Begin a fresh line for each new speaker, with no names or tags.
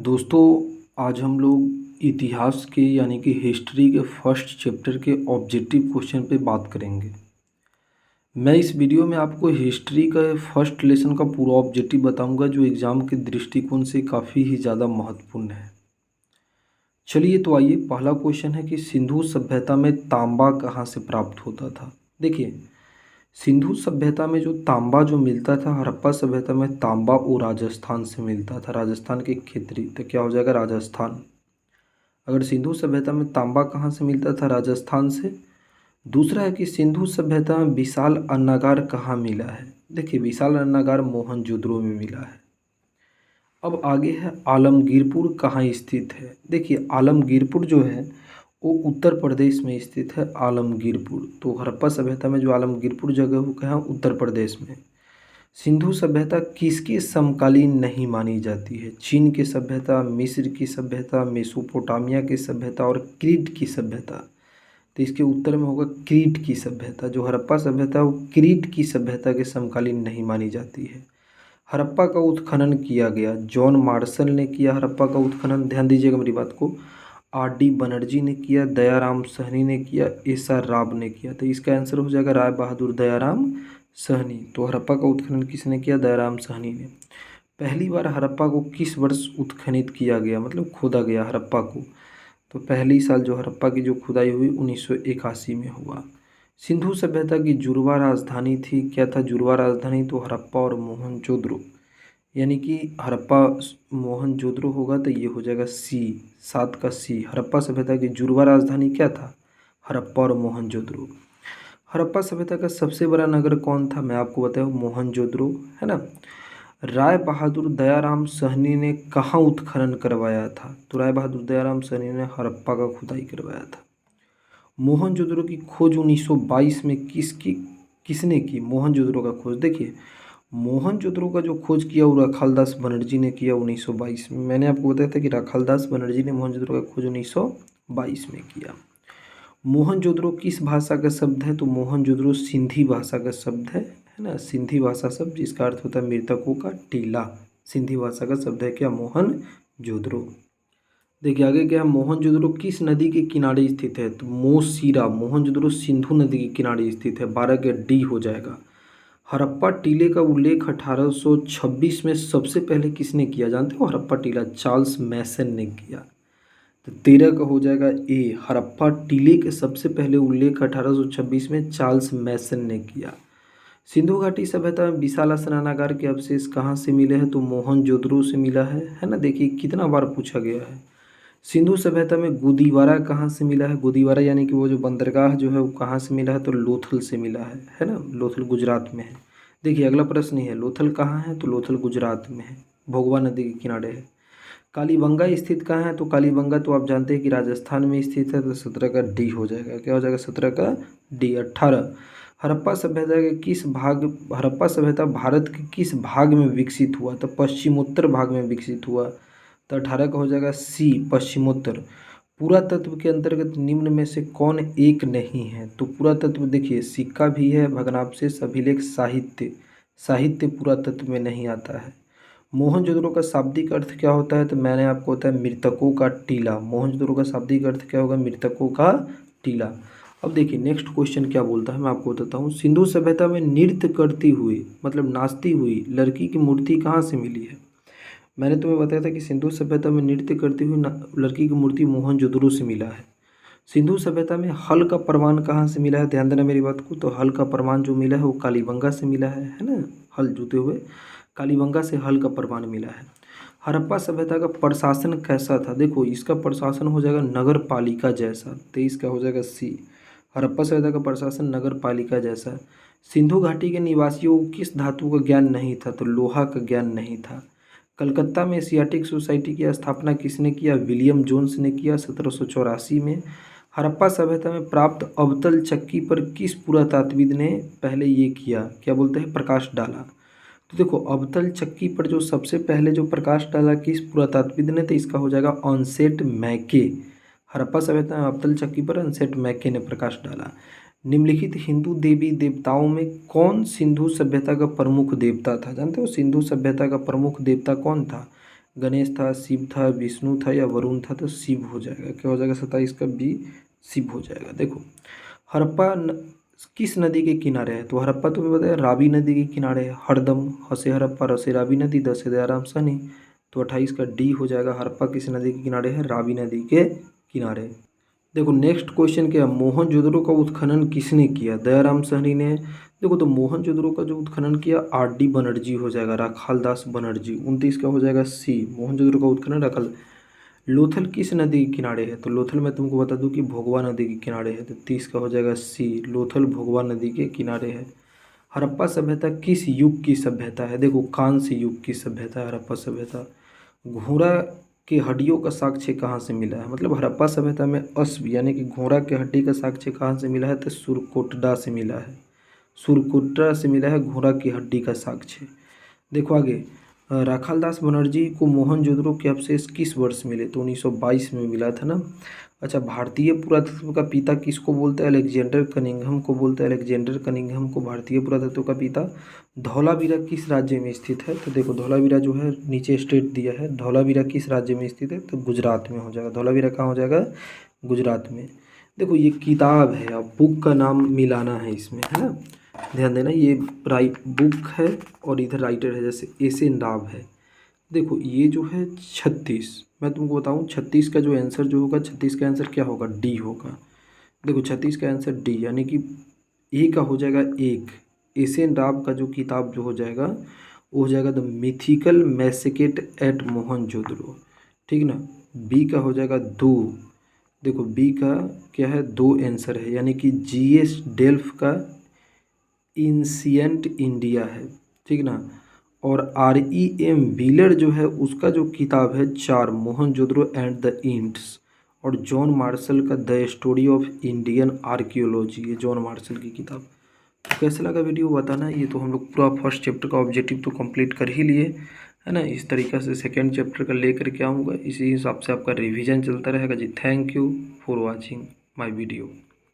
दोस्तों, आज हम लोग इतिहास के यानी कि हिस्ट्री के फर्स्ट चैप्टर के ऑब्जेक्टिव क्वेश्चन पे बात करेंगे। मैं इस वीडियो में आपको हिस्ट्री का फर्स्ट लेसन का पूरा ऑब्जेक्टिव बताऊंगा जो एग्ज़ाम के दृष्टिकोण से काफ़ी ही ज़्यादा महत्वपूर्ण है। चलिए तो आइए, पहला क्वेश्चन है कि सिंधु सभ्यता में तांबा कहाँ से प्राप्त होता था। देखिए, सिंधु सभ्यता में जो तांबा जो मिलता था, हड़प्पा सभ्यता में तांबा वो राजस्थान से मिलता था। राजस्थान के क्षेत्रीय, तो क्या हो जाएगा राजस्थान। अगर सिंधु सभ्यता में तांबा कहाँ से मिलता था, राजस्थान से। दूसरा है कि सिंधु सभ्यता में विशाल अन्नागार कहाँ मिला है। देखिए, विशाल अन्नागार मोहनजोदड़ो में मिला है। अब आगे है आलमगीरपुर कहाँ स्थित है। देखिए, आलमगीरपुर जो है वो उत्तर प्रदेश में स्थित है। आलमगीरपुर, तो हड़प्पा सभ्यता में जो आलमगीरपुर जगह वो कहाँ, उत्तर प्रदेश में। सिंधु सभ्यता किसकी समकालीन नहीं मानी जाती है। चीन की सभ्यता, मिस्र की सभ्यता, मेसोपोटामिया की सभ्यता और क्रीट की सभ्यता। तो इसके उत्तर में होगा क्रीट की सभ्यता। जो हड़प्पा सभ्यता है वो क्रीट की सभ्यता के समकालीन नहीं मानी जाती है। हड़प्पा का उत्खनन किया गया, जॉन मार्शल ने किया हड़प्पा का उत्खनन। ध्यान दीजिएगा मेरी बात को। आर डी बनर्जी ने किया, दयाराम सहनी ने किया, एस आर राव ने किया। तो इसका आंसर हो जाएगा राय बहादुर दयाराम सहनी। तो हड़प्पा का उत्खनन किसने किया, दयाराम सहनी ने। पहली बार हड़प्पा को किस वर्ष उत्खनित किया गया, मतलब खोदा गया हड़प्पा को। तो पहली साल जो हड़प्पा की जो खुदाई हुई 1981 में हुआ। सिंधु सभ्यता की जुड़वा राजधानी थी, क्या था जुड़वा राजधानी, तो हड़प्पा और मोहनजोदड़ो। यानी कि हड़प्पा मोहनजोदड़ो होगा तो ये हो जाएगा सी, 7 का सी। हड़प्पा सभ्यता की जुड़वा राजधानी क्या था, हड़प्पा और मोहनजोदड़ो। हड़प्पा सभ्यता का सबसे बड़ा नगर कौन था, मैं आपको बताया मोहनजोदड़ो, है ना। राय बहादुर दयाराम सहनी ने कहाँ उत्खनन करवाया था, तो राय बहादुर दयाराम सहनी ने हड़प्पा का खुदाई करवाया था। मोहनजोदड़ो की खोज 1922 में किसने की, मोहनजोदड़ो का खोज। देखिए, मोहनजोदड़ो का जो खोज किया वो राखालदास बनर्जी ने किया 1922 में। मैंने आपको बताया था कि राखालदास बनर्जी ने मोहनजोदड़ो का खोज 1922 में किया। मोहनजोदड़ो किस भाषा का शब्द है, तो मोहनजोदड़ो सिंधी भाषा का शब्द है ना। सिंधी भाषा शब्द जिसका अर्थ होता है मृतकों का टीला। सिंधी भाषा का शब्द है क्या, मोहनजोदड़ो। देखिए आगे क्या है, मोहनजोदड़ो किस नदी के किनारे स्थित है, तो मोसीरा। मोहनजोदड़ो सिंधु नदी के किनारे स्थित है, 12 का डी हो जाएगा। हड़प्पा टीले का उल्लेख 1826 में सबसे पहले किसने किया, जानते हो हड़प्पा टीला, चार्ल्स मैसन ने किया। तो 13 का हो जाएगा ए। हड़प्पा टीले के सबसे पहले उल्लेख 1826 में चार्ल्स मैसन ने किया। सिंधु घाटी सभ्यता में विशाल स्नानागार के अवशेष कहाँ से मिले हैं, तो मोहनजोदड़ो से मिला है ना। देखिए कितना बार पूछा गया है। सिंधु सभ्यता में गुदीवारा कहाँ से मिला है। गुदीवारा यानी कि वो जो बंदरगाह जो है वो कहाँ से मिला है, तो लोथल से मिला है ना। लोथल गुजरात में है। देखिए अगला प्रश्न ही है, लोथल कहाँ है, तो लोथल गुजरात में है, भोगवा नदी के किनारे है। कालीबंगा स्थित कहाँ है, तो कालीबंगा तो आप जानते हैं कि राजस्थान में स्थित है। तो 17 का डी हो जाएगा, क्या हो जाएगा 17 का डी। 18, हड़प्पा सभ्यता के किस भाग, हड़प्पा सभ्यता भारत के किस भाग में विकसित हुआ, तो पश्चिमोत्तर भाग में विकसित हुआ। तो 18 का हो जाएगा सी, पश्चिमोत्तर। पुरातत्व के अंतर्गत निम्न में से कौन एक नहीं है, तो पुरातत्व देखिए सिक्का भी है, भग्नावशेष, अभिलेख, साहित्य। साहित्य पुरातत्व में नहीं आता है। मोहनजोदड़ो का शाब्दिक अर्थ क्या होता है, तो मैंने आपको बताया मृतकों का टीला। मोहनजोदड़ो का शाब्दिक अर्थ क्या होगा, मृतकों का टीला। अब देखिए नेक्स्ट क्वेश्चन क्या बोलता है, मैं आपको बताता हूँ। सिंधु सभ्यता में नृत्य करती हुई, मतलब नाचती हुई लड़की की मूर्ति कहाँ से मिली है। मैंने तुम्हें बताया था कि सिंधु सभ्यता में नृत्य करती हुई लड़की की मूर्ति मोहनजोदड़ो से मिला है। सिंधु सभ्यता में हल का प्रमाण कहाँ से मिला है, ध्यान देना मेरी बात को। तो हल का प्रमाण जो मिला है वो कालीबंगा से मिला है ना। हल जोते हुए कालीबंगा से हल का प्रमाण मिला है। हड़प्पा सभ्यता का प्रशासन कैसा था, देखो इसका प्रशासन हो जाएगा नगर पालिका जैसा। 23 का हो जाएगा सी। हड़प्पा सभ्यता का प्रशासन नगर पालिका जैसा। सिंधु घाटी के निवासियों को किस धातु का ज्ञान नहीं था, तो लोहा का ज्ञान नहीं था। कलकत्ता में एशियाटिक सोसाइटी की स्थापना किसने किया, विलियम जोन्स ने किया 1784 में। हड़प्पा सभ्यता में प्राप्त अवतल चक्की पर किस पुरातात्विद ने पहले ये किया, क्या बोलते हैं, प्रकाश डाला। तो देखो अवतल चक्की पर जो सबसे पहले जो प्रकाश डाला किस पुरातात्विद ने, तो इसका हो जाएगा ऑनसेट मैके। हड़प्पा सभ्यता में अवतल चक्की पर ऑनसेट मैके ने प्रकाश डाला। निम्नलिखित हिंदू देवी देवताओं में कौन सिंधु सभ्यता का प्रमुख देवता था, जानते हो सिंधु सभ्यता का प्रमुख देवता कौन था। गणेश था, शिव था, विष्णु था या वरुण था, तो शिव हो जाएगा। क्या हो जाएगा 27 का बी, शिव हो जाएगा। देखो हड़प्पा किस नदी के किनारे है, तो हड़प्पा तुम्हें बताया रावी नदी के किनारे है। हरदम, हसे हड़प्पा, रसे रावी नदी, दसे दयाराम सनी, तो 28 का डी हो जाएगा। हड़प्पा किस नदी के किनारे है, रावी नदी के किनारे। देखो नेक्स्ट क्वेश्चन क्या है, मोहनजोदड़ो का उत्खनन किसने किया, दयाराम साहनी ने। देखो तो मोहनजोदड़ो का जो उत्खनन किया आर.डी. बनर्जी हो जाएगा, राखालदास बनर्जी। 29 का हो जाएगा सी, मोहनजोदड़ो का उत्खनन राखाल। लोथल किस नदी के किनारे है, तो लोथल मैं तुमको बता दूं कि भोगवा नदी के किनारे है, तो 30 का हो जाएगा सी, लोथल भोगवा नदी के किनारे है। हड़प्पा सभ्यता किस युग की सभ्यता है, देखो कांस्य युग की सभ्यता है हड़प्पा सभ्यता। घोड़ा के हड्डियों का साक्ष्य कहाँ से मिला है, मतलब हड़प्पा सभ्यता में अश्व यानी कि घोड़ा के हड्डी का साक्ष्य कहाँ से मिला है, तो सुरकोटडा से मिला है। सुरकोटडा से मिला है घोड़ा की हड्डी का साक्ष्य। देखो आगे, राखालदास बनर्जी को मोहनजोदड़ो के अवशेष किस वर्ष मिले, तो 1922 में मिला था ना। अच्छा, भारतीय पुरातत्व का पिता किसको बोलते हैं, अलेक्जेंडर कनिंघम को बोलते हैं। अलेक्जेंडर कनिंघम को भारतीय पुरातत्व का पिता। धौलावीरा किस राज्य में स्थित है, तो देखो धौलावीरा जो है नीचे स्टेट दिया है, धौलावीरा किस राज्य में स्थित है, तो गुजरात में हो जाएगा। धौलावीरा कहाँ हो जाएगा, गुजरात में। देखो ये किताब है, अब बुक का नाम मिलाना है इसमें, है ना, ध्यान देना। ये बुक है और इधर राइटर है, जैसे एस.एन. राव है। देखो ये जो है 36, मैं तुमको बताऊं 36 का जो आंसर जो होगा, 36 का आंसर क्या होगा, डी होगा। देखो 36 का आंसर डी, यानी कि ए का हो जाएगा एक, एस.एन. राव का जो किताब जो हो जाएगा वो हो जाएगा द मिथिकल मैसेकेट एट मोहनजोदड़ो, ठीक ना। बी का हो जाएगा दो, देखो बी का क्या है, दो आंसर है, यानी कि जी.एस. डेल्फ का इंसिएंट इंडिया है, ठीक ना। और R.E.M. व्हीलर जो है उसका जो किताब है चार, मोहनजोदड़ो एंड द इंड्स। और जॉन मार्शल का the story of Indian archaeology, ये जॉन मार्शल की किताब। तो कैसा लगा वीडियो बताना। ये तो हम लोग पूरा फर्स्ट चैप्टर का ऑब्जेक्टिव तो कंप्लीट कर ही लिए, है ना। इस तरीक़ा से सेकेंड चैप्टर का लेकर के आऊँगा, इसी हिसाब से आपका रिवीजन चलता रहेगा जी। Thank you for watching my video.